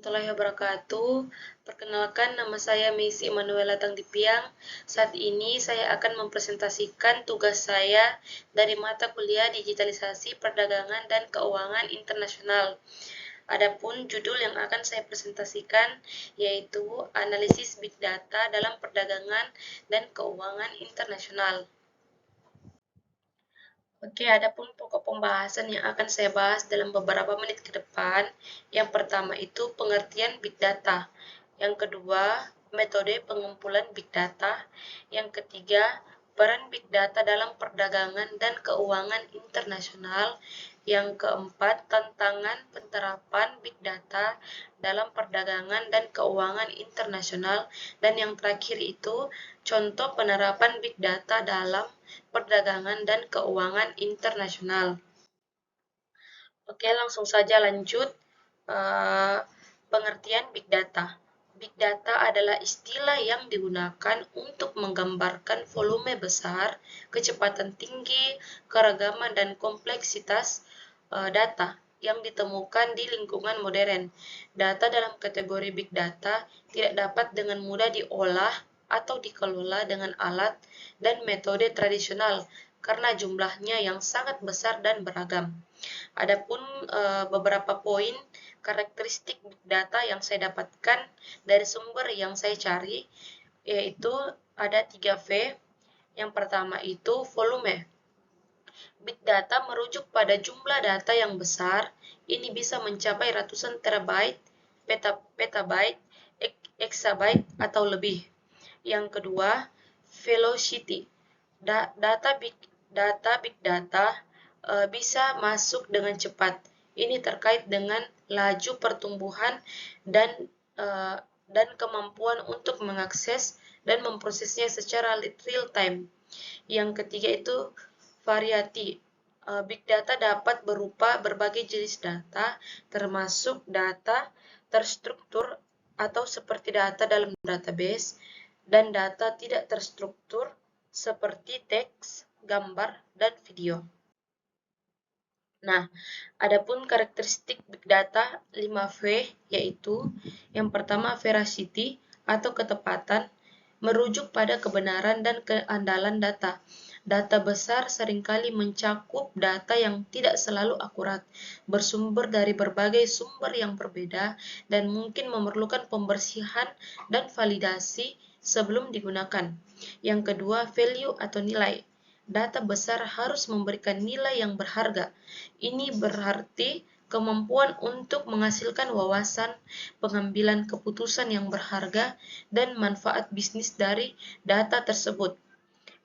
Warahmatullahi wabarakatuh. Perkenalkan, nama saya Messi Emanuela Tangdipiang. Saat ini saya akan mempresentasikan tugas saya dari mata kuliah Digitalisasi Perdagangan dan Keuangan Internasional. Adapun judul yang akan saya presentasikan yaitu Analisis Big Data dalam Perdagangan dan Keuangan Internasional. Oke, adapun pokok pembahasan yang akan saya bahas dalam beberapa menit ke depan. Yang pertama itu pengertian Big Data. Yang kedua, metode pengumpulan Big Data. Yang ketiga, peran Big Data dalam perdagangan dan keuangan internasional. Yang keempat, tantangan penerapan Big Data dalam perdagangan dan keuangan internasional. Dan yang terakhir itu, contoh penerapan Big Data dalam perdagangan dan keuangan internasional. Oke, langsung saja lanjut. Pengertian Big Data. Big Data adalah istilah yang digunakan untuk menggambarkan volume besar, kecepatan tinggi, keragaman dan kompleksitas data yang ditemukan di lingkungan modern. Data dalam kategori Big Data tidak dapat dengan mudah diolah atau dikelola dengan alat dan metode tradisional karena jumlahnya yang sangat besar dan beragam. Adapun beberapa poin karakteristik Big Data yang saya dapatkan dari sumber yang saya cari, yaitu ada 3V. Yang pertama itu volume. Big Data merujuk pada jumlah data yang besar, ini bisa mencapai ratusan terabyte, petabyte, exabyte, atau lebih. Yang kedua, velocity. Data Big Data bisa masuk dengan cepat. Ini terkait dengan laju pertumbuhan dan kemampuan untuk mengakses dan memprosesnya secara real time. Yang ketiga itu variety. Big Data dapat berupa berbagai jenis data, termasuk data terstruktur atau seperti data dalam database, dan data tidak terstruktur seperti teks, gambar, dan video. Nah, adapun karakteristik Big Data 5V yaitu yang pertama veracity atau ketepatan, merujuk pada kebenaran dan keandalan data. Data besar seringkali mencakup data yang tidak selalu akurat, bersumber dari berbagai sumber yang berbeda, dan mungkin memerlukan pembersihan dan validasi sebelum digunakan. Yang kedua, value atau nilai. Data besar harus memberikan nilai yang berharga. Ini berarti kemampuan untuk menghasilkan wawasan, pengambilan keputusan yang berharga, dan manfaat bisnis dari data tersebut.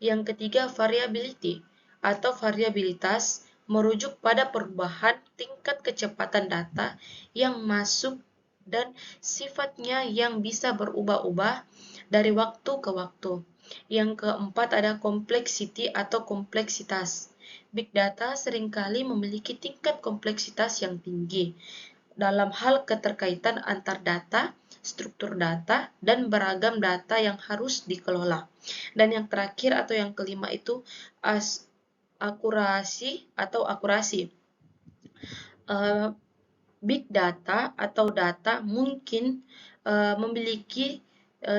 Yang ketiga, variability atau variabilitas, merujuk pada perubahan tingkat kecepatan data yang masuk dan sifatnya yang bisa berubah-ubah dari waktu ke waktu. Yang keempat ada complexity atau kompleksitas. Big Data seringkali memiliki tingkat kompleksitas yang tinggi dalam hal keterkaitan antar data, struktur data, dan beragam data yang harus dikelola. Dan yang terakhir atau yang kelima itu akurasi. Big Data atau data mungkin memiliki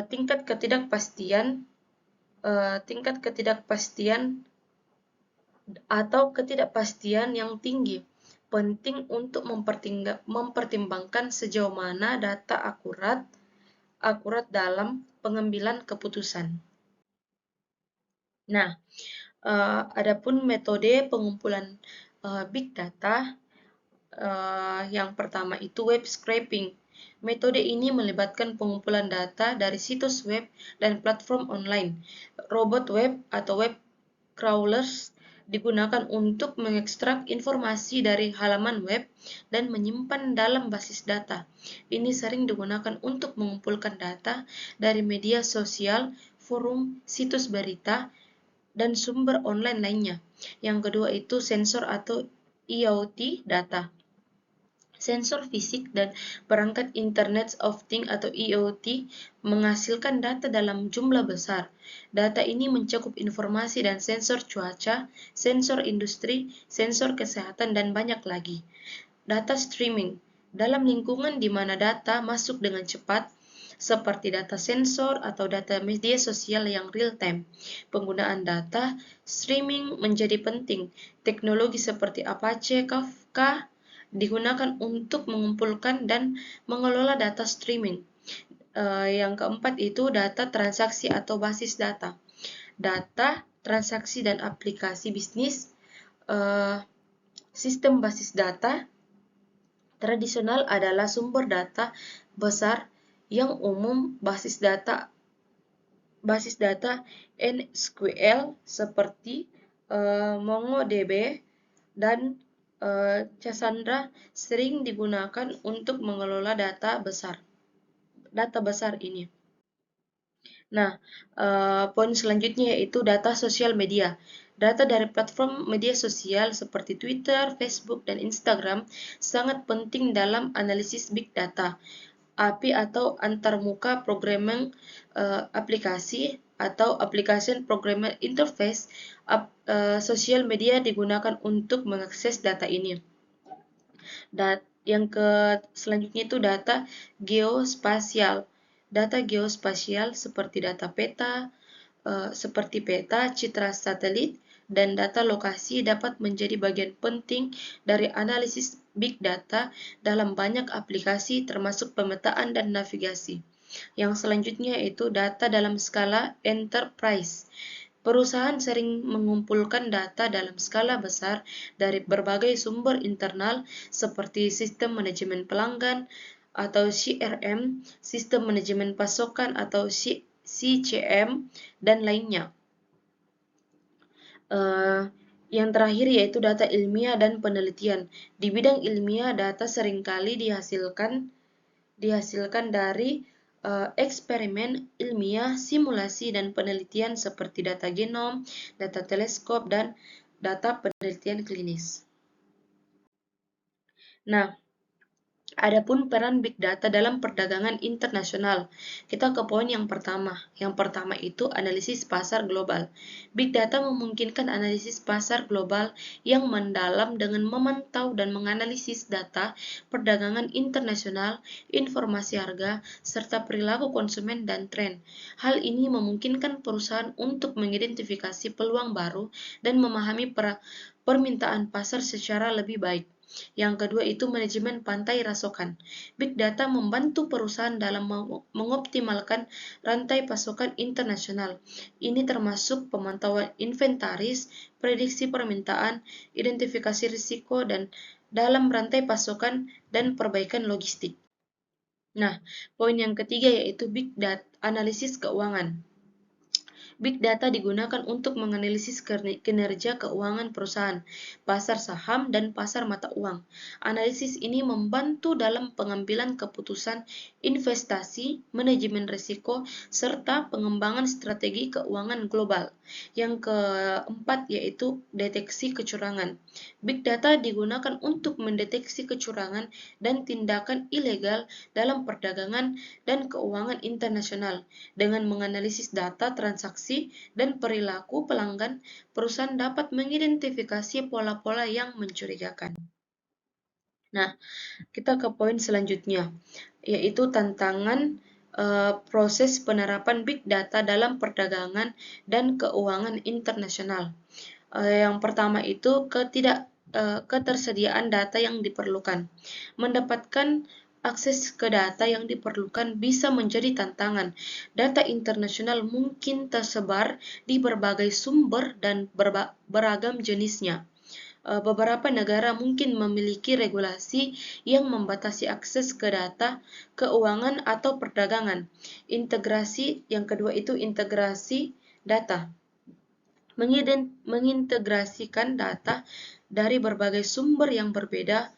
tingkat ketidakpastian atau ketidakpastian yang tinggi. Penting untuk mempertimbangkan sejauh mana data akurat dalam pengambilan keputusan. Nah, adapun metode pengumpulan Big Data, yang pertama itu web scraping. Metode ini melibatkan pengumpulan data dari situs web dan platform online. Robot web atau web crawlers digunakan untuk mengekstrak informasi dari halaman web dan menyimpan dalam basis data. Ini sering digunakan untuk mengumpulkan data dari media sosial, forum, situs berita, dan sumber online lainnya. Yang kedua itu sensor atau IoT data. Sensor fisik dan perangkat Internet of Things atau IoT menghasilkan data dalam jumlah besar. Data ini mencakup informasi dan sensor cuaca, sensor industri, sensor kesehatan, dan banyak lagi. Data streaming. Dalam lingkungan di mana data masuk dengan cepat, seperti data sensor atau data media sosial yang real-time, penggunaan data streaming menjadi penting. Teknologi seperti Apache Kafka digunakan untuk mengumpulkan dan mengelola data streaming. Yang keempat itu data transaksi atau basis data. Data, transaksi, dan aplikasi bisnis. Sistem basis data tradisional adalah sumber data besar yang umum basis data NSQL seperti MongoDB dan Cassandra sering digunakan untuk mengelola data besar ini. Nah, poin selanjutnya yaitu data sosial media. Data dari platform media sosial seperti Twitter, Facebook, dan Instagram sangat penting dalam analisis big data. API atau antarmuka programming aplikasi atau application programming interface sosial media digunakan untuk mengakses data ini. Yang selanjutnya itu data geospasial. Data geospasial seperti data peta, citra satelit, dan data lokasi dapat menjadi bagian penting dari analisis big data dalam banyak aplikasi termasuk pemetaan dan navigasi. Yang selanjutnya yaitu data dalam skala enterprise. Perusahaan sering mengumpulkan data dalam skala besar dari berbagai sumber internal seperti sistem manajemen pelanggan atau CRM, sistem manajemen pasokan atau CCM, dan lainnya. Yang terakhir yaitu data ilmiah dan penelitian. Di bidang ilmiah, data seringkali dihasilkan dari eksperimen ilmiah, simulasi, dan penelitian seperti data genom, data teleskop, dan data penelitian klinis. Nah, adapun peran big data dalam perdagangan internasional. Kita ke poin yang pertama. Yang pertama itu analisis pasar global. Big data memungkinkan analisis pasar global yang mendalam dengan memantau dan menganalisis data perdagangan internasional, informasi harga, serta perilaku konsumen dan tren. Hal ini memungkinkan perusahaan untuk mengidentifikasi peluang baru dan memahami permintaan pasar secara lebih baik. Yang kedua itu manajemen pantai rasokan. Big data membantu perusahaan dalam mengoptimalkan rantai pasokan internasional. Ini termasuk pemantauan inventaris, prediksi permintaan, identifikasi risiko, dan dalam rantai pasokan dan perbaikan logistik. Nah, poin yang ketiga yaitu big data analisis keuangan. Big data digunakan untuk menganalisis kinerja keuangan perusahaan, pasar saham, dan pasar mata uang. Analisis ini membantu dalam pengambilan keputusan investasi, manajemen risiko, serta pengembangan strategi keuangan global. Yang keempat yaitu deteksi kecurangan. Big data digunakan untuk mendeteksi kecurangan dan tindakan ilegal dalam perdagangan dan keuangan internasional. Dengan menganalisis data transaksi dan perilaku pelanggan, perusahaan dapat mengidentifikasi pola-pola yang mencurigakan. Nah, kita ke poin selanjutnya, yaitu tantangan proses penerapan big data dalam perdagangan dan keuangan internasional. Yang pertama itu ketersediaan data yang diperlukan. Mendapatkan akses ke data yang diperlukan bisa menjadi tantangan. Data internasional mungkin tersebar di berbagai sumber dan beragam jenisnya. Beberapa negara mungkin memiliki regulasi yang membatasi akses ke data keuangan atau perdagangan. Yang kedua itu integrasi data. Mengintegrasikan data dari berbagai sumber yang berbeda,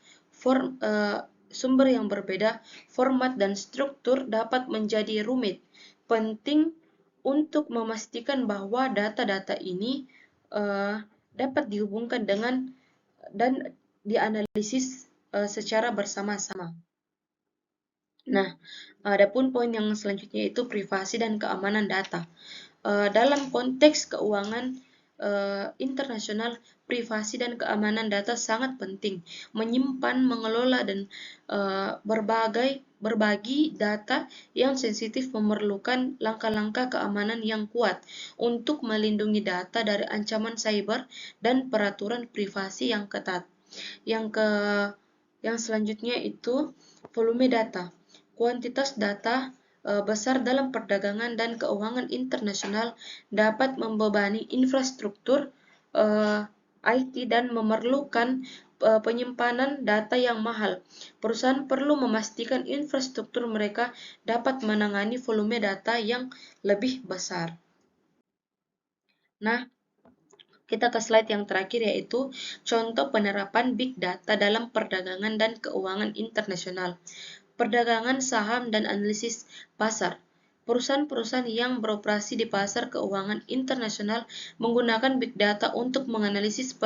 format dan struktur dapat menjadi rumit. Penting untuk memastikan bahwa data-data ini dapat dihubungkan dengan dan dianalisis secara bersama-sama. Nah, adapun poin yang selanjutnya itu privasi dan keamanan data. Dalam konteks keuangan internasional, privasi dan keamanan data sangat penting. Menyimpan, mengelola, dan berbagi data yang sensitif memerlukan langkah-langkah keamanan yang kuat untuk melindungi data dari ancaman cyber dan peraturan privasi yang ketat. Yang selanjutnya itu volume data. Kuantitas data besar dalam perdagangan dan keuangan internasional dapat membebani infrastruktur IT dan memerlukan penyimpanan data yang mahal. Perusahaan perlu memastikan infrastruktur mereka dapat menangani volume data yang lebih besar. Nah, kita ke slide yang terakhir, yaitu contoh penerapan big data dalam perdagangan dan keuangan internasional. Perdagangan saham dan analisis pasar. Perusahaan-perusahaan yang beroperasi di pasar keuangan internasional menggunakan big data untuk menganalisis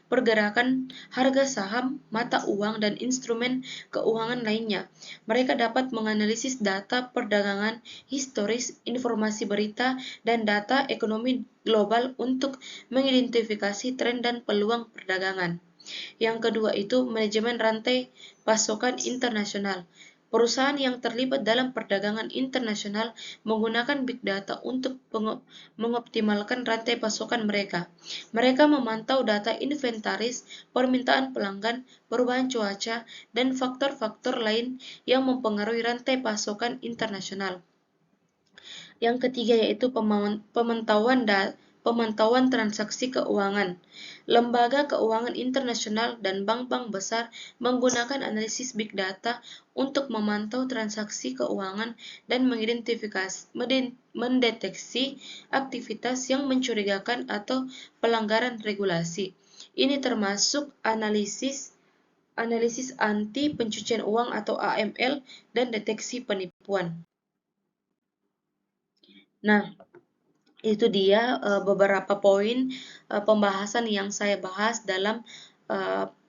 pergerakan harga saham, mata uang, dan instrumen keuangan lainnya. Mereka dapat menganalisis data perdagangan historis, informasi berita, dan data ekonomi global untuk mengidentifikasi tren dan peluang perdagangan. Yang kedua itu manajemen rantai pasokan internasional. Perusahaan yang terlibat dalam perdagangan internasional menggunakan big data untuk mengoptimalkan rantai pasokan mereka. Mereka memantau data inventaris, permintaan pelanggan, perubahan cuaca, dan faktor-faktor lain yang mempengaruhi rantai pasokan internasional. Yang ketiga yaitu pemantauan transaksi keuangan. Lembaga keuangan internasional dan bank-bank besar menggunakan analisis big data untuk memantau transaksi keuangan dan mendeteksi aktivitas yang mencurigakan atau pelanggaran regulasi. Ini termasuk analisis anti pencucian uang atau AML dan deteksi penipuan. Nah, itu dia beberapa poin pembahasan yang saya bahas dalam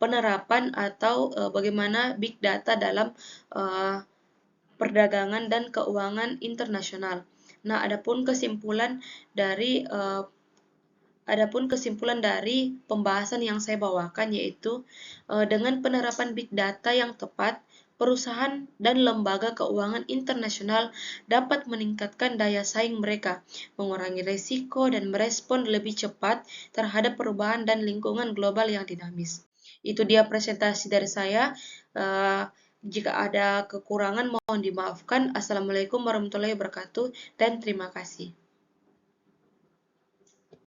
penerapan atau bagaimana big data dalam perdagangan dan keuangan internasional. Nah, adapun kesimpulan dari pembahasan yang saya bawakan yaitu dengan penerapan big data yang tepat, perusahaan dan lembaga keuangan internasional dapat meningkatkan daya saing mereka, mengurangi risiko, dan merespon lebih cepat terhadap perubahan dan lingkungan global yang dinamis. Itu dia presentasi dari saya. Jika ada kekurangan mohon dimaafkan. Assalamualaikum warahmatullahi wabarakatuh dan terima kasih.